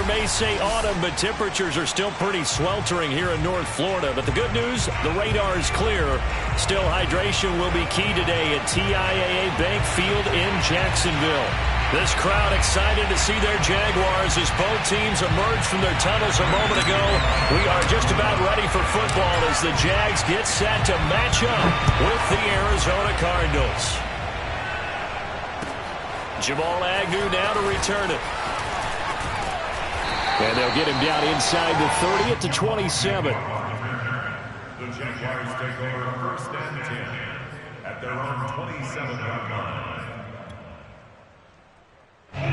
weather may say autumn, but temperatures are still pretty sweltering here in North Florida. But the good news, the radar is clear. Still, hydration will be key today at TIAA Bank Field in Jacksonville. This crowd excited to see their Jaguars as both teams emerged from their tunnels a moment ago. We are just about ready for football as the Jags get set to match up with the Arizona Cardinals. Jamal Agnew now to return it. And they'll get him down inside the 30 at the 27. The Jaguars take over first and 10 at their own 27-yard line.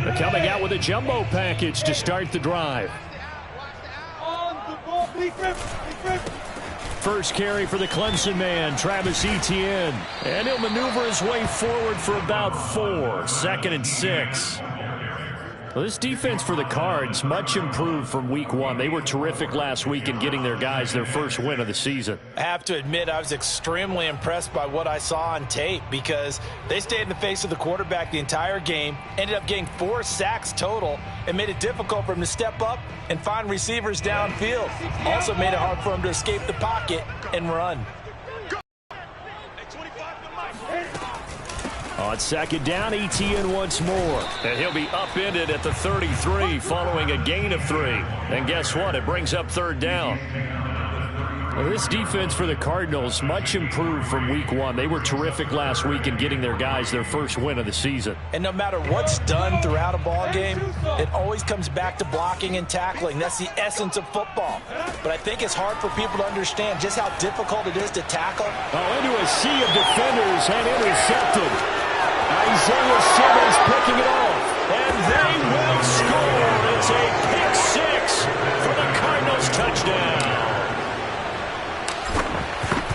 They're coming out with a jumbo package to start the drive. First carry for the Clemson man, Travis Etienne. And he'll maneuver his way forward for about 4. 2nd and 6. Well, this defense for the Cards, much improved from week 1. They were terrific last week in getting their guys their first win of the season. I have to admit, I was extremely impressed by what I saw on tape because they stayed in the face of the quarterback the entire game, ended up getting 4 sacks total, and made it difficult for him to step up and find receivers downfield. Also made it hard for him to escape the pocket and run. On 2nd down, Etienne once more. And he'll be upended at the 33 following a gain of 3. And guess what? It brings up 3rd down. Well, this defense for the Cardinals, much improved from week 1. They were terrific last week in getting their guys their first win of the season. And no matter what's done throughout a ball game, it always comes back to blocking and tackling. That's the essence of football. But I think it's hard for people to understand just how difficult it is to tackle. Oh, into a sea of defenders and intercepted. Isaiah Simmons picking it off. And they will score. It's a pick 6 for the Cardinals touchdown.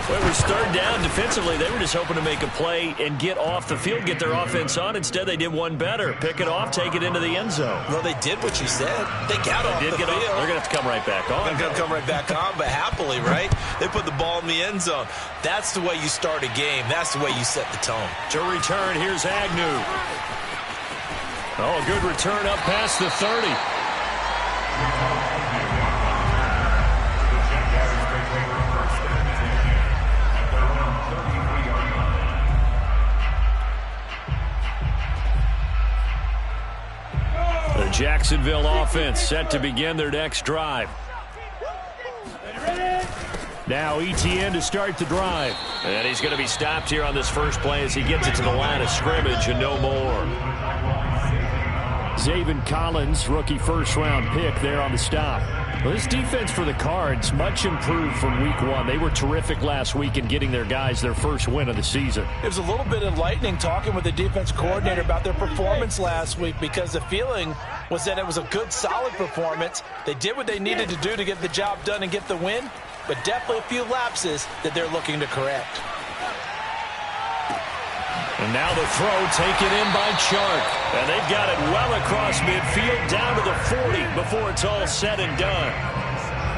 Well, it was 3rd down. Defensively, they were just hoping to make a play and get off the field, get their offense on. Instead, they did one better. Pick it off, take it into the end zone. Well, they did what you said. They got off the field. They're going to have to come right back on. They're going to come right back on, but happily, right? They put the ball in the end zone. That's the way you start a game. That's the way you set the tone. To return, here's Agnew. Oh, a good return up past the 30. The Jacksonville offense set to begin their next drive. Now Etienne to start the drive. And he's going to be stopped here on this first play as he gets it to the line of scrimmage and no more. Zaven Collins, rookie first-round pick there on the stop. Well, this defense for the Cards, much improved from week 1. They were terrific last week in getting their guys their first win of the season. It was a little bit enlightening talking with the defense coordinator about their performance last week because the feeling was that it was a good, solid performance. They did what they needed to do to get the job done and get the win, but definitely a few lapses that they're looking to correct. And now the throw taken in by Chark. And they've got it well across midfield down to the 40 before it's all said and done.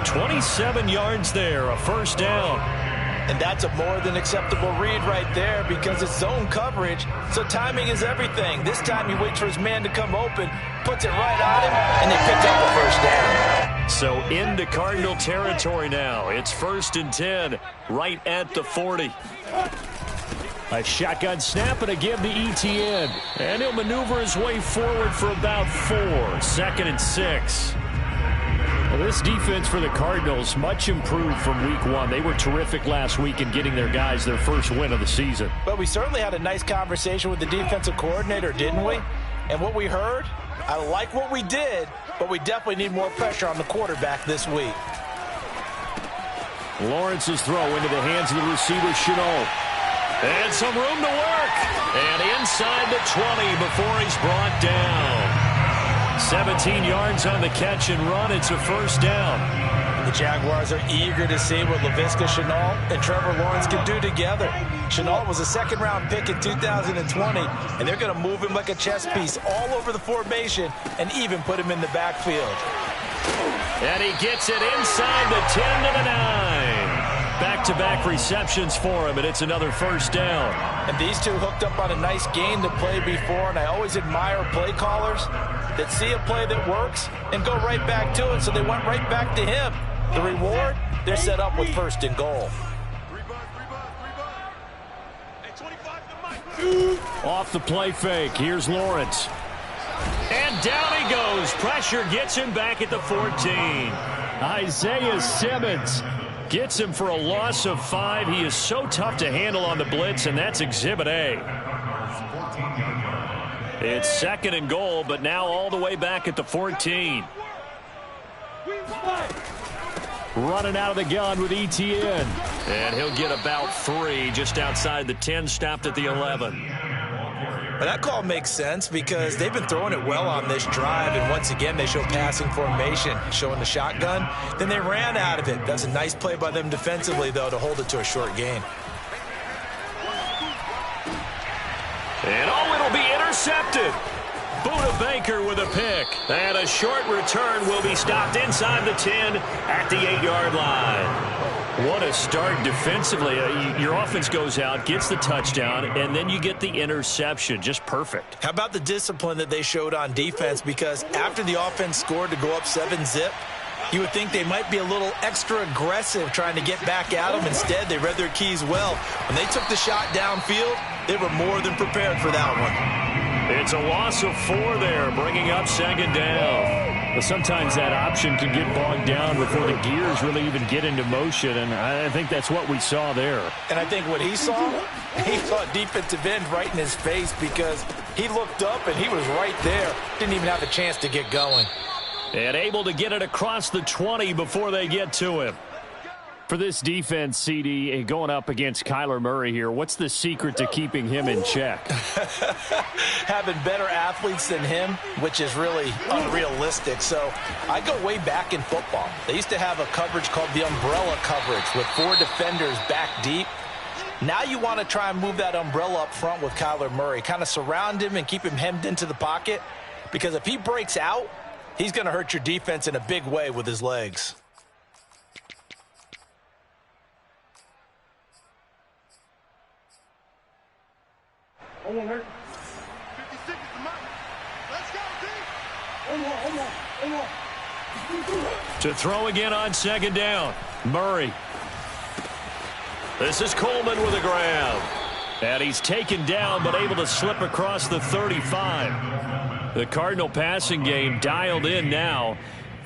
27 yards there, a first down. And that's a more than acceptable read right there because it's zone coverage, so timing is everything. This time he waits for his man to come open, puts it right on him, and they picked up a first down. So into Cardinal territory now. It's 1st and 10 right at the 40. A shotgun snap and a give to Etienne. And he'll maneuver his way forward for about 4. 2nd and 6. Well, this defense for the Cardinals, much improved from week 1. They were terrific last week in getting their guys their first win of the season. But we certainly had a nice conversation with the defensive coordinator, didn't we? And what we heard, I like what we did, but we definitely need more pressure on the quarterback this week. Lawrence's throw into the hands of the receiver, Chenault. And some room to work. And inside the 20 before he's brought down. 17 yards on the catch and run. It's a first down. The Jaguars are eager to see what Laviska Shenault and Trevor Lawrence can do together. Shenault was a second-round pick in 2020, and they're going to move him like a chess piece all over the formation and even put him in the backfield. And he gets it inside the 10 to the 9. Back-to-back receptions for him, and it's another first down. And these two hooked up on a nice game to play before, and I always admire play callers that see a play that works and go right back to it, so they went right back to him. The reward, they're set up with 1st and goal. Off the play fake, here's Lawrence. And down he goes. Pressure gets him back at the 14. Isaiah Simmons gets him for a loss of 5. He is so tough to handle on the blitz, and that's Exhibit A. It's 2nd and goal, but now all the way back at the 14. Running out of the gun with Etienne. And he'll get about 3 just outside the 10, stopped at the 11. But that call makes sense because they've been throwing it well on this drive, and once again they show passing formation, showing the shotgun. Then they ran out of it. That's a nice play by them defensively, though, to hold it to a short gain. And it'll be intercepted. Buda Baker with a pick. And a short return will be stopped inside the 10 at the 8-yard line. What a start defensively. Your offense goes out, gets the touchdown, and then you get the interception. Just perfect. How about the discipline that they showed on defense? Because after the offense scored to go up 7-zip, you would think they might be a little extra aggressive trying to get back at them. Instead, they read their keys well. When they took the shot downfield, they were more than prepared for that one. It's a loss of 4 there, bringing up 2nd down. But sometimes that option can get bogged down before the gears really even get into motion, and I think that's what we saw there. And I think what he saw a defensive end right in his face because he looked up and he was right there. Didn't even have a chance to get going. And able to get it across the 20 before they get to him. For this defense, CD, going up against Kyler Murray here, what's the secret to keeping him in check? Having better athletes than him, which is really unrealistic. So I go way back in football. They used to have a coverage called the umbrella coverage with 4 defenders back deep. Now you want to try and move that umbrella up front with Kyler Murray, kind of surround him and keep him hemmed into the pocket, because if he breaks out, he's going to hurt your defense in a big way with his legs. Let's go, To throw again on 2nd down. Murray. This is Coleman with a grab. And he's taken down but able to slip across the 35. The Cardinal passing game dialed in now.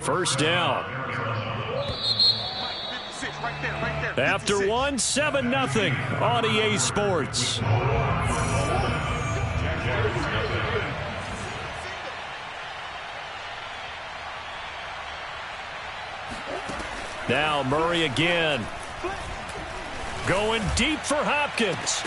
1st down. After 1, 7-0 on EA Sports. Now Murray again. Going deep for Hopkins.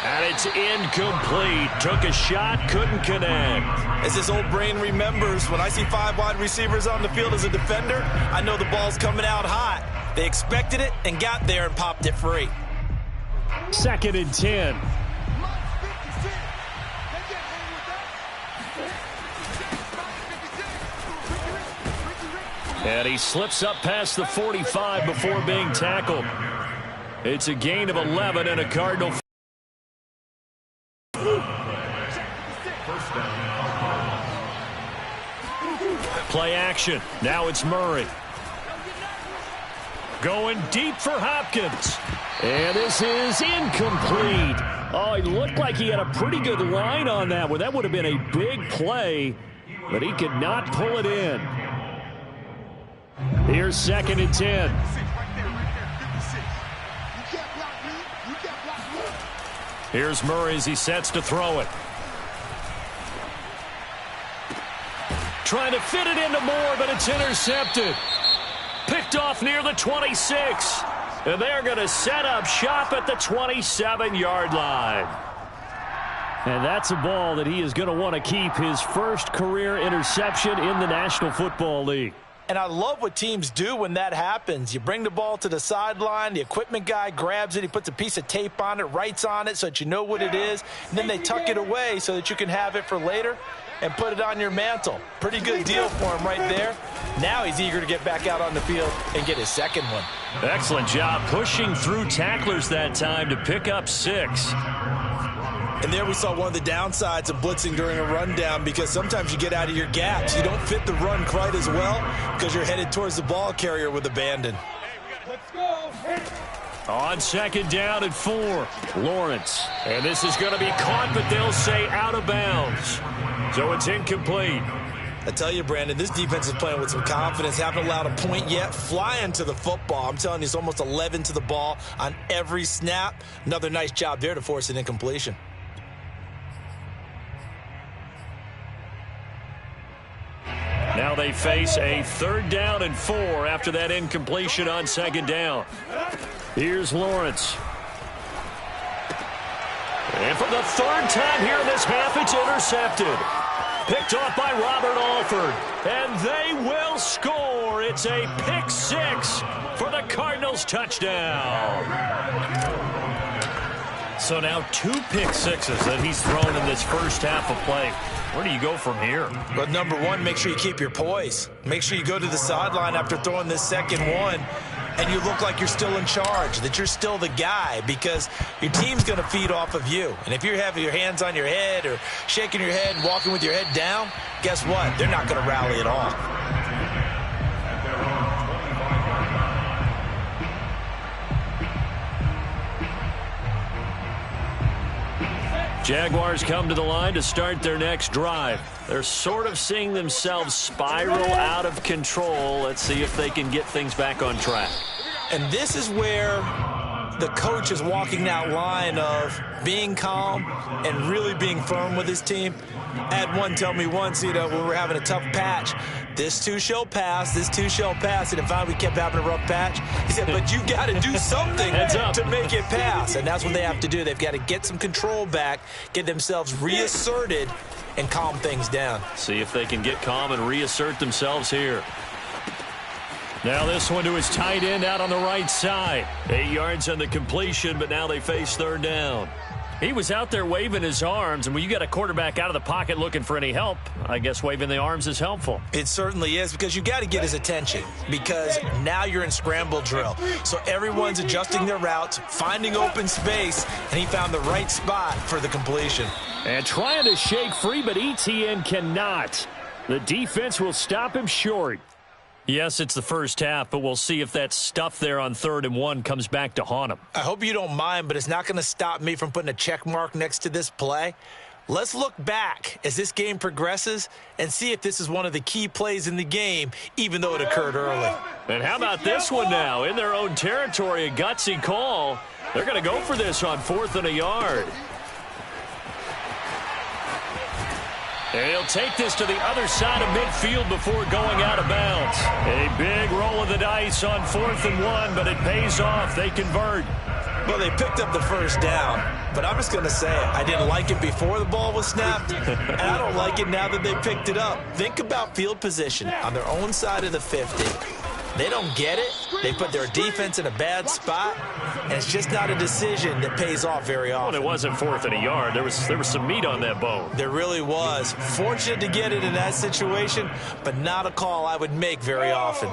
And it's incomplete. Took a shot, couldn't connect. As his old brain remembers, when I see 5 wide receivers on the field as a defender, I know the ball's coming out hot. They expected it and got there and popped it free. 2nd and 10. And he slips up past the 45 before being tackled. It's a gain of 11 and a Cardinal. Play action. Now it's Murray. Going deep for Hopkins. And this is incomplete. Oh, it looked like he had a pretty good line on that one. That would have been a big play, but he could not pull it in. Here's 2nd and 10. Here's Murray as he sets to throw it. Trying to fit it into Moore, but it's intercepted. Picked off near the 26. And they're going to set up shop at the 27-yard line. And that's a ball that he is going to want to keep, his first career interception in the National Football League. And I love what teams do when that happens. You bring the ball to the sideline, the equipment guy grabs it, he puts a piece of tape on it, writes on it so that you know what it is, and then they tuck it away so that you can have it for later and put it on your mantle. Pretty good deal for him right there. Now he's eager to get back out on the field and get his second one. Excellent job pushing through tacklers that time to pick up 6. And there we saw one of the downsides of blitzing during a rundown, because sometimes you get out of your gaps. You don't fit the run quite as well because you're headed towards the ball carrier with abandon. Let's go. On second down and 4, Lawrence. And this is going to be caught, but they'll say out of bounds. So it's incomplete. I tell you, Brandon, this defense is playing with some confidence. Haven't allowed a point yet. Flying to the football. I'm telling you, it's almost 11 to the ball on every snap. Another nice job there to force an incompletion. Now they face a third down and 4 after that incompletion on second down. Here's Lawrence. And for the third time here in this half, it's intercepted. Picked off by Robert Alford. And they will score. It's a pick 6 for the Cardinals touchdown. So now 2 pick sixes that he's thrown in this first half of play. Where do you go from here? But number one, make sure you keep your poise. Make sure you go to the sideline after throwing this second one, and you look like you're still in charge, that you're still the guy, because your team's going to feed off of you. And if you're having your hands on your head or shaking your head and walking with your head down, guess what? They're not going to rally at all. Jaguars come to the line to start their next drive. They're sort of seeing themselves spiral out of control. Let's see if they can get things back on track. And this is where the coach is walking that line of being calm and really being firm with his team. I had one tell me once, when we were having a tough patch, this too shall pass, this too shall pass. And finally we kept having a rough patch. He said, but you got to do something to make it pass. And that's what they have to do. They've got to get some control back, get themselves reasserted, and calm things down. See if they can get calm and reassert themselves here. Now this one to his tight end out on the right side. 8 yards on the completion, but now they face third down. He was out there waving his arms, and when you got a quarterback out of the pocket looking for any help, I guess waving the arms is helpful. It certainly is, because you got to get his attention, because now you're in scramble drill. So everyone's adjusting their routes, finding open space, and he found the right spot for the completion. And trying to shake free, but ETN cannot. The defense will stop him short. Yes, it's the first half, but we'll see if that stuff there on 3rd and 1 comes back to haunt him. I hope you don't mind, but it's not going to stop me from putting a check mark next to this play. Let's look back as this game progresses and see if this is one of the key plays in the game, even though it occurred early. And how about this one now? In their own territory, a gutsy call. They're going to go for this on 4th and a yard. And he'll take this to the other side of midfield before going out of bounds. A big roll of the dice on 4th and 1, but it pays off. They convert. Well, they picked up the first down, but I'm just going to say it. I didn't like it before the ball was snapped, and I don't like it now that they picked it up. Think about field position on their own side of the 50. They don't get it. They put their defense in a bad spot, and it's just not a decision that pays off very often. Well, it wasn't 4th and a yard. There was some meat on that bone. There really was. Fortunate to get it in that situation, but not a call I would make very often.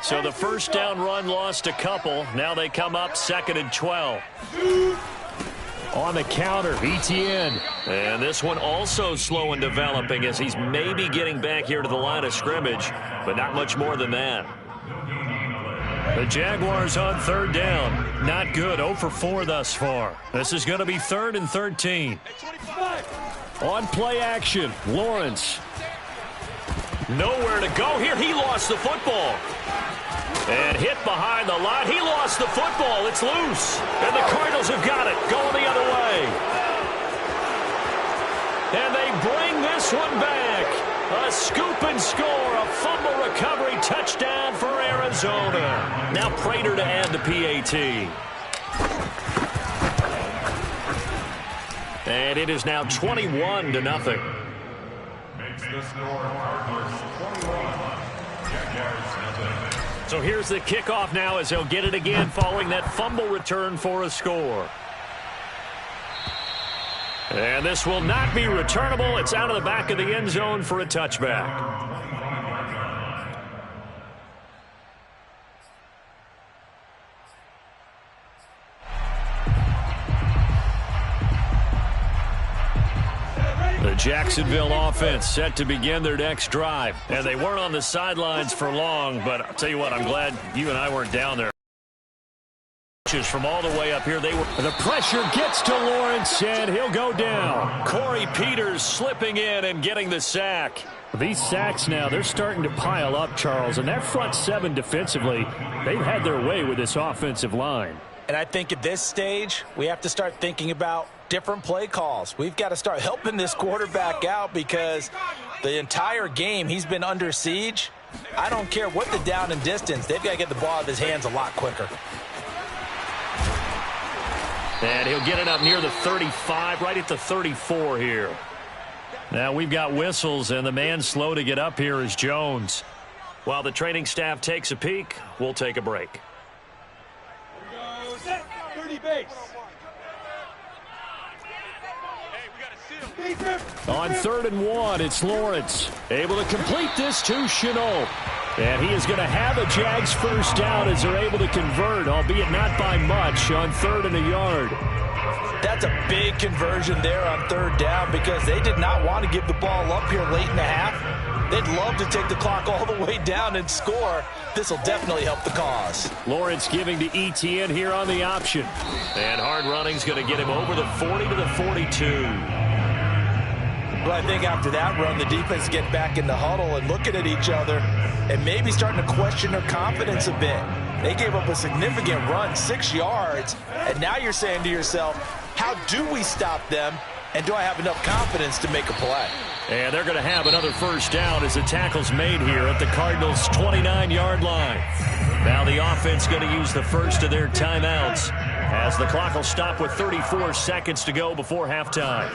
So the first down run lost a couple. Now they come up 2nd and 12. On the counter, ETN. And this one also slow in developing as he's maybe getting back here to the line of scrimmage, but not much more than that. The Jaguars on 3rd down. Not good. 0 for 4 thus far. This is going to be 3rd and 13. On play action, Lawrence. Nowhere to go here. He lost the football. And hit behind the line. He lost the football. It's loose. And the Cardinals have got it. Going the other way. And they bring this one back. A scoop and score. A fumble recovery touchdown for Arizona. Now Prater to add the PAT. And it is now 21-0. Makes the score Cardinals 21. Jaguars nothing. So here's the kickoff now as he'll get it again following that fumble return for a score. And this will not be returnable. It's out of the back of the end zone for a touchback. Jacksonville offense set to begin their next drive. And they weren't on the sidelines for long, but I'll tell you what, I'm glad you and I weren't down there. From all the way up here, the pressure gets to Lawrence, and he'll go down. Corey Peters slipping in and getting the sack. These sacks now, they're starting to pile up, Charles, and that front seven defensively, they've had their way with this offensive line. And I think at this stage, we have to start thinking about different play calls. We've got to start helping this quarterback out because the entire game he's been under siege. I don't care what the down and distance, they've got to get the ball out of his hands a lot quicker. And he'll get it up near the 35, right at the 34 here. Now we've got whistles, and the man slow to get up here is Jones. While the training staff takes a peek, we'll take a break. 30 base. On 3rd and 1, it's Lawrence. Able to complete this to Chenault. And he is going to have a Jags first down as they're able to convert, albeit not by much, on 3rd and a yard. That's a big conversion there on 3rd down because they did not want to give the ball up here late in the half. They'd love to take the clock all the way down and score. This will definitely help the cause. Lawrence giving to ETN here on the option. And hard running's going to get him over the 40 to the 42. But I think after that run, the defense get back in the huddle and looking at each other and maybe starting to question their confidence a bit. They gave up a significant run, 6 yards, and now you're saying to yourself, how do we stop them, and do I have enough confidence to make a play? And they're going to have another first down as the tackle's made here at the Cardinals' 29-yard line. Now the offense going to use the first of their timeouts as the clock will stop with 34 seconds to go before halftime.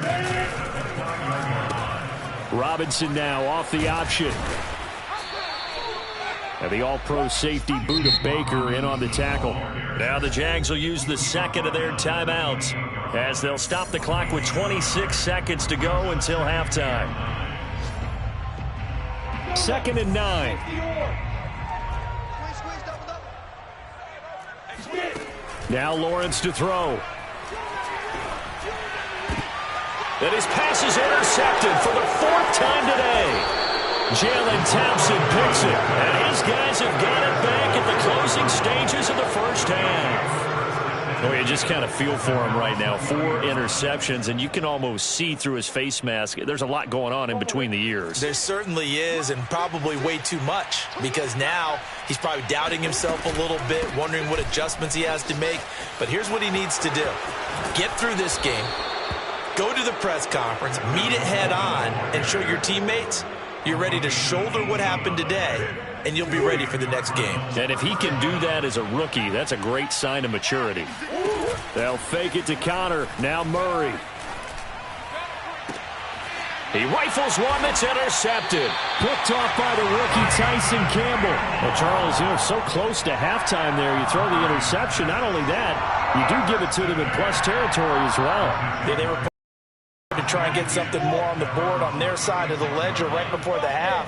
Robinson now off the option. And the all-pro safety Buda Baker in on the tackle. Now the Jags will use the second of their timeouts as they'll stop the clock with 26 seconds to go until halftime. 2nd and 9. Now Lawrence to throw. And his pass is intercepted for the 4th time today. Jalen Thompson picks it, and his guys have got it back at the closing stages of the first half. Oh, you just kind of feel for him right now. 4 interceptions, and you can almost see through his face mask. There's a lot going on in between the ears. There certainly is, and probably way too much, because now he's probably doubting himself a little bit, wondering what adjustments he has to make. But here's what he needs to do. Get through this game, go to the press conference, meet it head on, and show your teammates you're ready to shoulder what happened today, and you'll be ready for the next game. And if he can do that as a rookie, that's a great sign of maturity. They'll fake it to Connor. Now Murray. He rifles one that's intercepted. Picked off by the rookie Tyson Campbell. Well, Charles, you know, so close to halftime there. You throw the interception. Not only that, you do give it to them in plus territory as well. Yeah, they were to try and get something more on the board on their side of the ledger right before the half.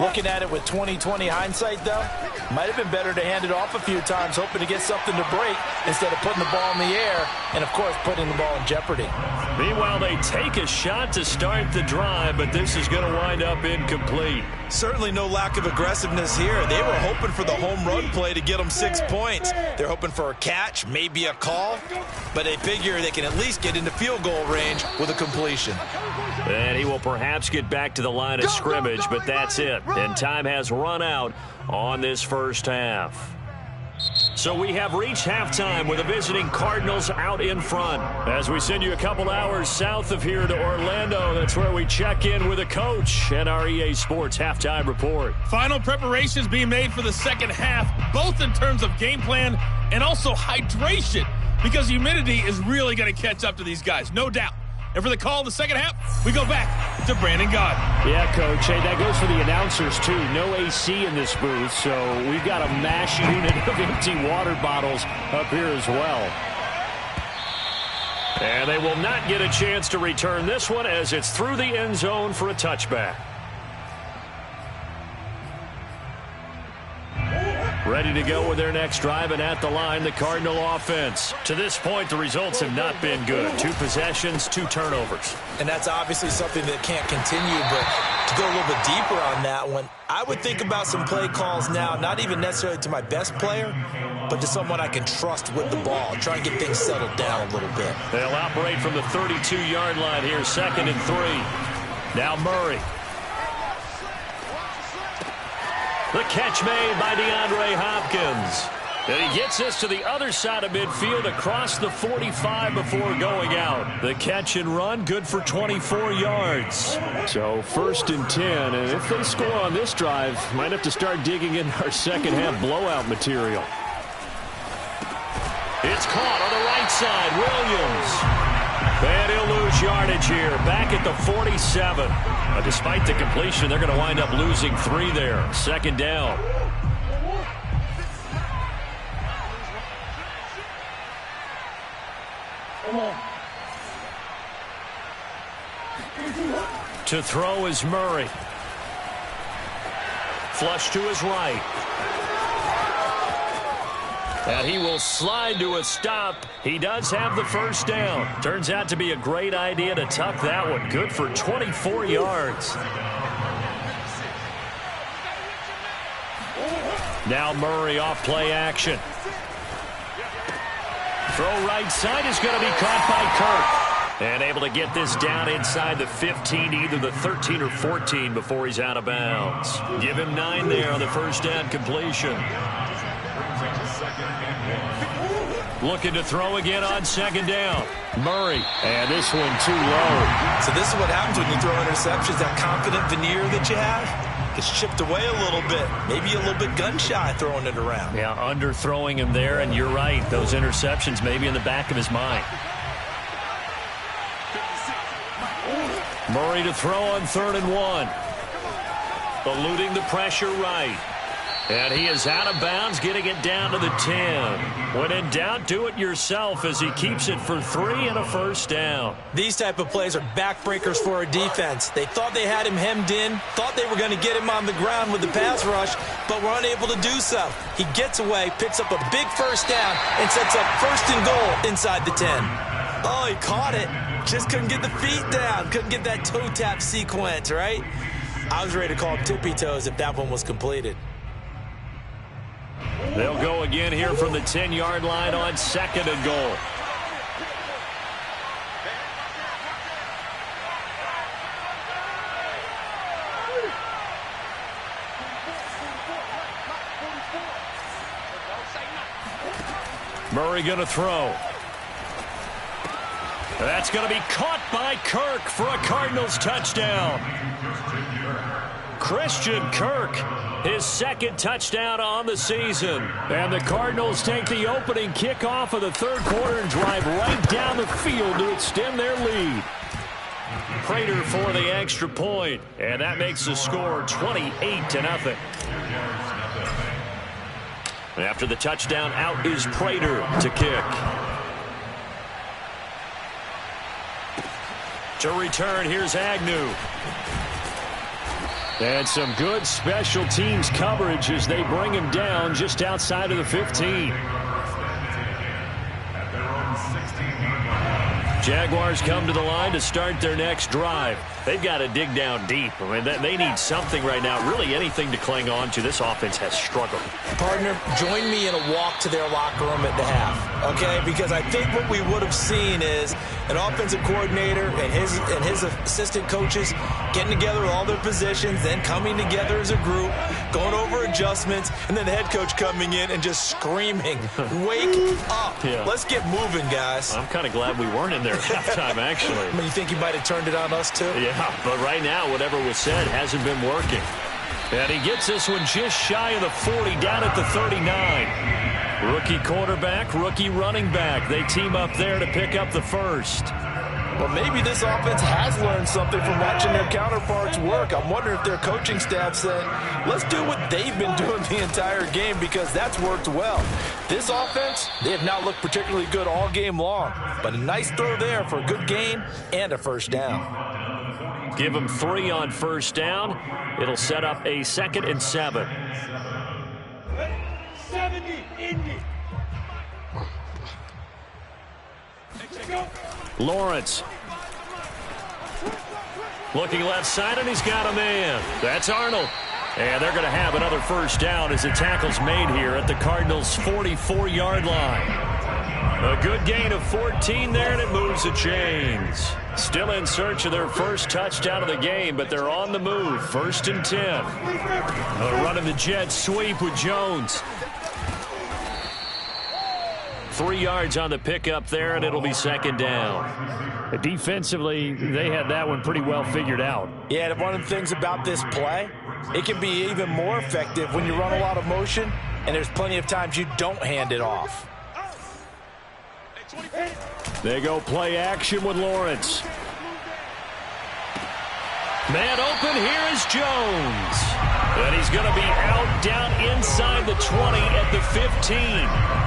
Looking at it with 20/20 hindsight, though, might have been better to hand it off a few times, hoping to get something to break instead of putting the ball in the air and, of course, putting the ball in jeopardy. Meanwhile, they take a shot to start the drive, but this is going to wind up incomplete. Certainly no lack of aggressiveness here. They were hoping for the home run play to get them 6 points. They're hoping for a catch, maybe a call, but they figure they can at least get into field goal range with a completion. And he will perhaps get back to the line of scrimmage, but that's it. And time has run out on this first half. So we have reached halftime with the visiting Cardinals out in front. As we send you a couple hours south of here to Orlando, that's where we check in with a coach and our EA Sports halftime report. Final preparations being made for the second half, both in terms of game plan and also hydration, because humidity is really going to catch up to these guys, no doubt. And for the call in the second half, we go back to Brandon Gaudin. Yeah, Coach. Hey, that goes for the announcers, too. No AC in this booth, so we've got a mash unit of empty water bottles up here as well. And they will not get a chance to return this one as it's through the end zone for a touchback. Ready to go with their next drive, and at the line, the Cardinal offense. To this point, the results have not been good. 2 possessions, 2 turnovers. And that's obviously something that can't continue, but to go a little bit deeper on that one, I would think about some play calls now, not even necessarily to my best player, but to someone I can trust with the ball. Try and get things settled down a little bit. They'll operate from the 32-yard line here, 2nd and 3. Now Murray. The catch made by DeAndre Hopkins. And he gets us to the other side of midfield across the 45 before going out. The catch and run, good for 24 yards. So 1st and 10, and if they score on this drive, might have to start digging in our second half blowout material. It's caught on the right side, Williams. And he'll lose yardage here, back at the 47. But despite the completion, they're going to wind up losing 3 there. 2nd down. To throw is Murray. Flush to his right. And he will slide to a stop. He does have the 1st down. Turns out to be a great idea to tuck that one. Good for 24 yards. Now Murray off play action. Throw right side is going to be caught by Kirk. And able to get this down inside the 15, either the 13 or 14 before he's out of bounds. Give him 9 there on the 1st down completion. Looking to throw again on 2nd down. Murray. And this one too low. So this is what happens when you throw interceptions. That confident veneer that you have gets chipped away a little bit. Maybe a little bit gun-shy throwing it around. Yeah, underthrowing him there, and you're right. Those interceptions may be in the back of his mind. Murray to throw on 3rd and 1. Eluding the pressure right. And he is out of bounds, getting it down to the 10. When in doubt, do it yourself as he keeps it for 3 and a 1st down. These type of plays are backbreakers for a defense. They thought they had him hemmed in, thought they were going to get him on the ground with the pass rush, but were unable to do so. He gets away, picks up a big 1st down, and sets up 1st and goal inside the 10. Oh, he caught it. Just couldn't get the feet down. Couldn't get that toe tap sequence, right? I was ready to call him tippy toes if that one was completed. They'll go again here from the 10-yard line on 2nd and goal. Murray going to throw. That's going to be caught by Kirk for a Cardinals touchdown. Christian Kirk, his 2nd touchdown on the season. And the Cardinals take the opening kickoff of the 3rd quarter and drive right down the field to extend their lead. Prater for the extra point, and that makes the score 28-0. After the touchdown, out is Prater to kick. To return, here's Agnew. And some good special teams coverage as they bring him down just outside of the 15. Jaguars come to the line to start their next drive. They've got to dig down deep. I mean, they need something right now, really anything to cling on to. This offense has struggled. Partner, join me in a walk to their locker room at the half, okay? Because I think what we would have seen is an offensive coordinator and his assistant coaches getting together with all their positions, then coming together as a group, going over adjustments, and then the head coach coming in and just screaming, wake up. Yeah. Let's get moving, guys. I'm kind of glad we weren't in there at halftime, actually. I mean, you think he might have turned it on us, too? Yeah, but right now, whatever was said hasn't been working. And he gets this one just shy of the 40, down at the 39. Rookie quarterback, rookie running back. They team up there to pick up the 1st. Well, maybe this offense has learned something from watching their counterparts work. I'm wondering if their coaching staff said, let's do what they've been doing the entire game, because that's worked well. This offense, they have not looked particularly good all game long, but a nice throw there for a good gain and a 1st down. Give them 3 on 1st down. It'll set up a 2nd and 7. Lawrence. Looking left side, and he's got a man. That's Arnold. And they're going to have another first down as the tackle's made here at the Cardinals' 44-yard line. A good gain of 14 there, and it moves the chains. Still in search of their first touchdown of the game, but they're on the move. 1st and 10. Another run of the jet sweep with Jones. 3 yards on the pickup there, and it'll be 2nd down. Defensively, they had that one pretty well figured out. Yeah, and one of the things about this play, it can be even more effective when you run a lot of motion, and there's plenty of times you don't hand it off. They go play action with Lawrence. Man open, here is Jones. And he's going to be out down inside the 20 at the 15.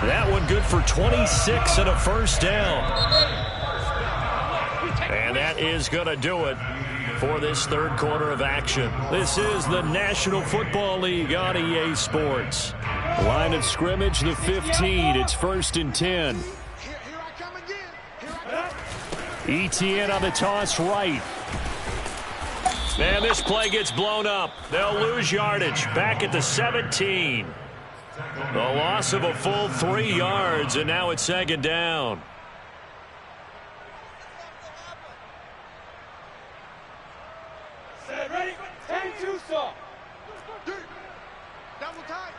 That one good for 26 and a first down. And that is going to do it for this 3rd quarter of action. This is the National Football League on EA Sports. Line of scrimmage, the 15. It's 1st and 10. ETN on the toss right. And this play gets blown up. They'll lose yardage. Back at the 17. The loss of a full 3 yards, and now it's 2nd down. Ready? 10-2 stop. Double time.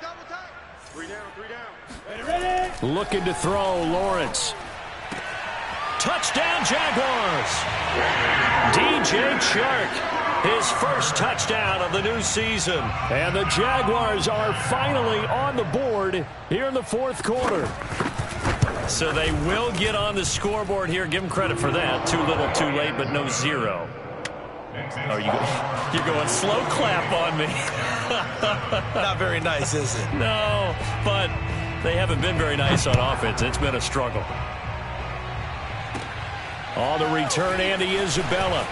3 down. Ready? Looking to throw, Lawrence. Touchdown, Jaguars. DJ Chark, his first touchdown of the new season. And the Jaguars are finally on the board here in the 4th quarter. So they will get on the scoreboard here. Give them credit for that. Too little, too late, but no 0. Oh, you're going slow clap on me. Not very nice, is it? No, but they haven't been very nice on offense. It's been a struggle. On the return, Andy Isabella.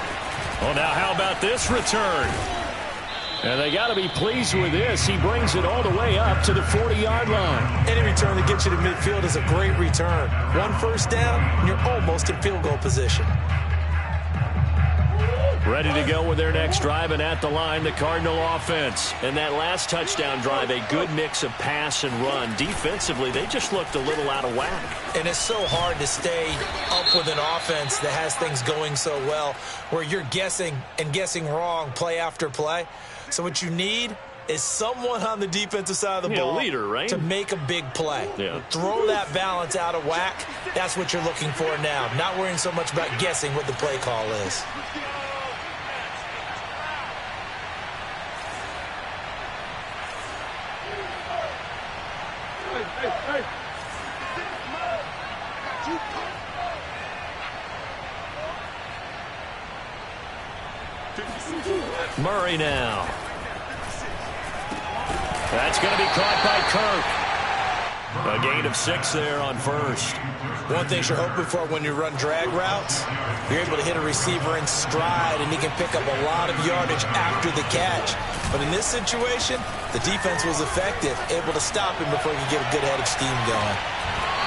Oh, now how about this return? And they got to be pleased with this. He brings it all the way up to the 40-yard line. Any return that gets you to midfield is a great return. 1 first down, and you're almost in field goal position. Ready to go with their next drive, and at the line, the Cardinal offense. And that last touchdown drive, a good mix of pass and run. Defensively, they just looked a little out of whack. And it's so hard to stay up with an offense that has things going so well, where you're guessing and guessing wrong play after play. So what you need is someone on the defensive side of the ball, leader, right? to make a big play. Yeah. Throw that balance out of whack. That's what you're looking for now. Not worrying so much about guessing what the play call is. Murray now. That's going to be caught by Kirk. A gain of 6 there on first. One thing you're hoping for when you run drag routes, you're able to hit a receiver in stride, and he can pick up a lot of yardage after the catch. But in this situation, the defense was effective, able to stop him before he could get a good head of steam going.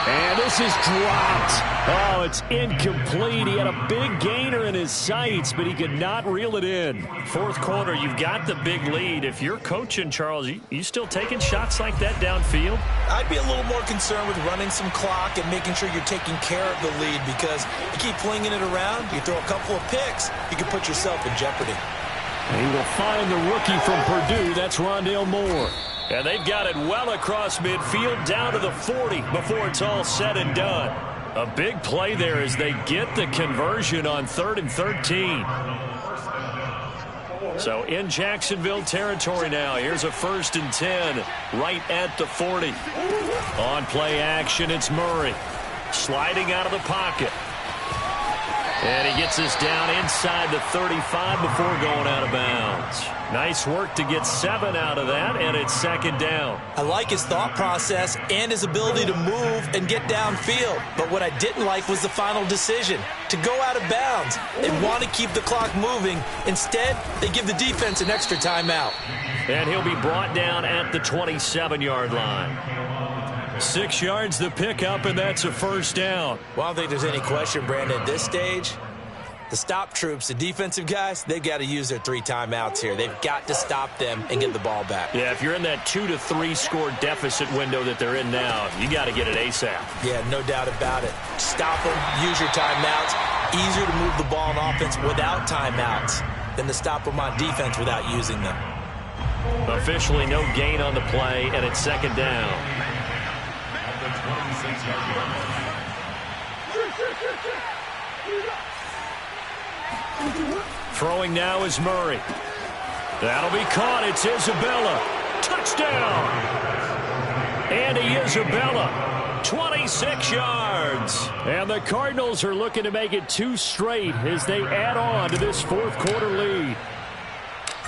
And this is dropped. Oh, it's incomplete. He had a big gainer in his sights, but he could not reel it in. 4th quarter, you've got the big lead. If you're coaching, Charles, you still taking shots like that downfield? I'd be a little more concerned with running some clock and making sure you're taking care of the lead, because you keep flinging it around, you throw a couple of picks, you can put yourself in jeopardy. And he will find the rookie from Purdue. That's Rondale Moore. And they've got it well across midfield down to the 40 before it's all said and done. A big play there as they get the conversion on 3rd and 13. So in Jacksonville territory now. Here's a 1st and 10 right at the 40. On play action, it's Murray. Sliding out of the pocket. And he gets us down inside the 35 before going out of bounds. Nice work to get 7 out of that, and it's 2nd down. I like his thought process and his ability to move and get downfield. But what I didn't like was the final decision, to go out of bounds. They want to keep the clock moving. Instead, they give the defense an extra timeout. And he'll be brought down at the 27-yard line. 6 yards the pickup, and that's a first down. Well, I don't think there's any question, Brandon, at this stage. The stop troops, the defensive guys, they've got to use their 3 timeouts here. They've got to stop them and get the ball back. Yeah, if you're in that 2 to 3 score deficit window that they're in now, you got to get it ASAP. Yeah, no doubt about it. Stop them, use your timeouts. Easier to move the ball on offense without timeouts than to stop them on defense without using them. Officially no gain on the play, and it's second down. At the 26-yard line. Throwing now is Murray. That'll be caught. It's Isabella. Touchdown. Andy Isabella, 26 yards. And the Cardinals are looking to make it 2 straight as they add on to this fourth quarter lead.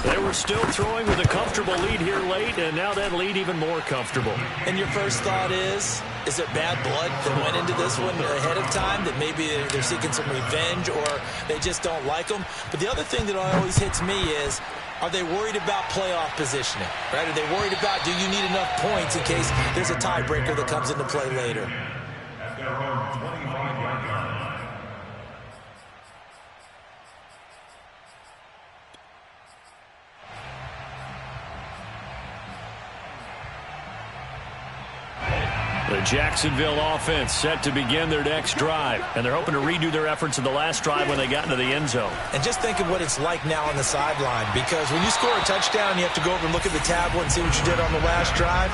They were still throwing with a comfortable lead here late, and now that lead even more comfortable. And your first thought is it bad blood that went into this one ahead of time, that maybe they're seeking some revenge or they just don't like them? But the other thing that always hits me is, are they worried about playoff positioning? Right? Are they worried about, do you need enough points in case there's a tiebreaker that comes into play later? At their own 25-yard line. The Jacksonville offense set to begin their next drive, and they're hoping to redo their efforts in the last drive when they got into the end zone. And just think of what it's like now on the sideline, because when you score a touchdown, you have to go over and look at the tablet and see what you did on the last drive.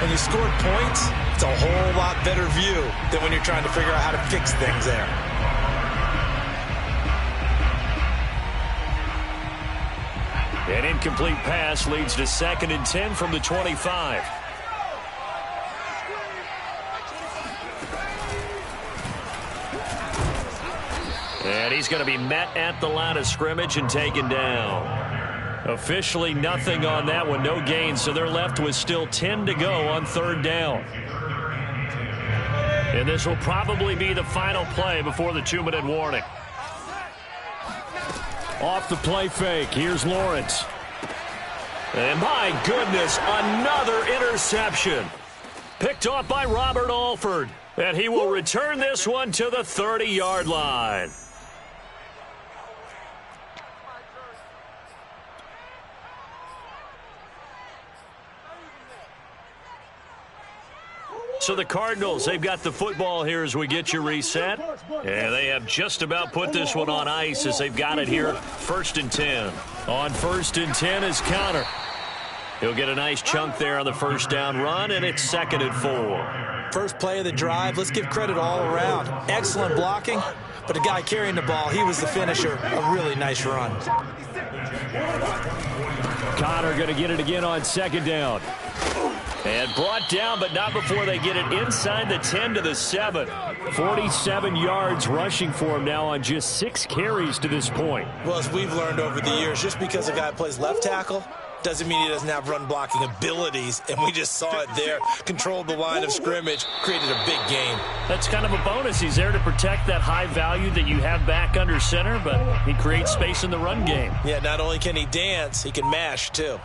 When you scored points, it's a whole lot better view than when you're trying to figure out how to fix things there. An incomplete pass leads to 2nd and 10 from the 25. And he's going to be met at the line of scrimmage and taken down. Officially nothing on that one, no gain, so they're left with still 10 to go on 3rd down. And this will probably be the final play before the 2-minute warning. Off the play fake, here's Lawrence. And my goodness, another interception. Picked off by Robert Alford. And he will return this one to the 30-yard line. So the Cardinals, they've got the football here as we get you reset. And they have just about put this one on ice as they've got it here. 1st and 10. On 1st and 10 is Connor. He'll get a nice chunk there on the first down run, and it's 2nd and 4. First play of the drive, let's give credit all around. Excellent blocking, but the guy carrying the ball, he was the finisher. A really nice run. Connor going to get it again on 2nd down. And brought down, but not before they get it inside the 10 to the 7. 47 yards rushing for him now on just 6 carries to this point. Well, as we've learned over the years, just because a guy plays left tackle doesn't mean he doesn't have run blocking abilities, and we just saw it there. Controlled the line of scrimmage, created a big game. That's kind of a bonus. He's there to protect that high value that you have back under center, but he creates space in the run game. Yeah, not only can he dance, he can mash too.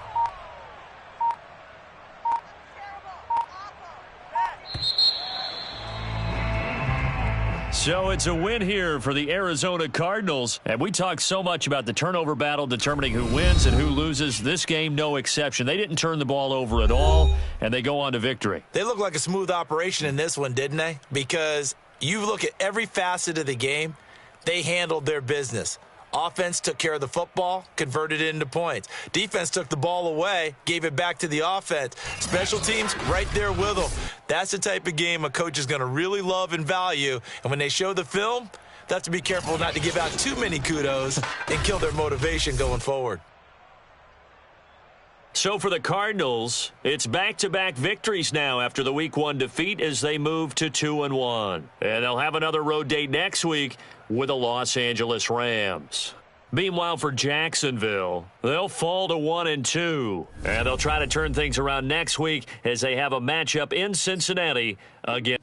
So it's a win here for the Arizona Cardinals. And we talk so much about the turnover battle determining who wins and who loses. This game, no exception. They didn't turn the ball over at all, and they go on to victory. They look like a smooth operation in this one, didn't they? Because you look at every facet of the game, they handled their business. Offense took care of the football, converted it into points. Defense took the ball away, gave it back to the offense. Special teams, right there with them. That's the type of game a coach is going to really love and value. And when they show the film, they have to be careful not to give out too many kudos and kill their motivation going forward. So for the Cardinals, it's back-to-back victories now after the Week 1 defeat as they move to 2-1. And they'll have another road date next week with the Los Angeles Rams. Meanwhile, for Jacksonville, they'll fall to 1-2. And they'll try to turn things around next week as they have a matchup in Cincinnati against